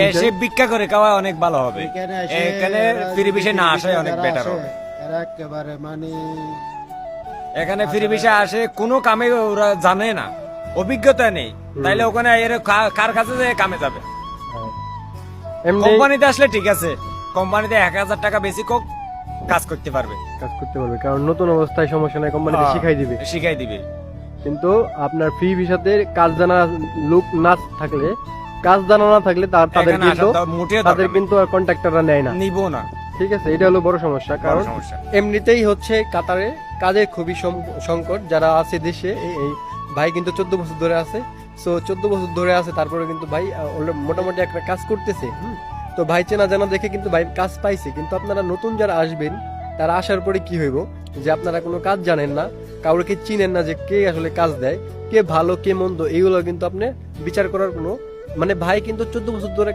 এসে ভিক্ষা করে খাওয়া অনেক ভালো হবে। এখানে ফ্রি ভিসা না আসাই অনেক বেটার হবে। এরা একেবারে মানে এখানে ফ্রি ভিসা আসে কোনো কামে ওরা জানে না, অভিজ্ঞতা নেই, তাইলে ওখানে এর কার কাছে যে কামে যাবে। কোম্পানিতে আসলে ঠিক আছে, কোম্পানিতে 1000 টাকা বেশি কোক কাজ করতে পারবে, কারণ নতুন অবস্থায় সমস্যা নাই, কোম্পানিতে শিখাই দিবে। কিন্তু আপনার ফ্রি ভিসাতে কাজ জানা লোক না থাকলে, কাজ জানা না থাকলে তাদের কিন্তু কন্ট্রাক্টররা নেয় না, নিব না। ঠিক আছে, এটা হলো বড় সমস্যা। কারণ এমনিতেই হচ্ছে কাতারে কাজের খুবই সংকট। যারা আছে দেশে, এই ভাই কিন্তু 14 বছর ধরে আছে, সো 14 বছর ধরে আছে, তারপরে কিন্তু ভাই মোটামুটি একটা কাজ করতেছে। তো ভাই চেনা জানা দেখে কিন্তু ভাই কাজ পাইছে। কিন্তু আপনারা নতুন যারা আসবেন, তারা আসার পরে কি হইব যে আপনারা কোনো কাজ জানেন না, কাউকে চিনেন না যে কে আসলে কাজ দেয়, কে ভালো কে মন্দ, এইগুলো কিন্তু আপনি বিচার করার কোনো মানে ভাই কিন্তু 14 বছর ধরে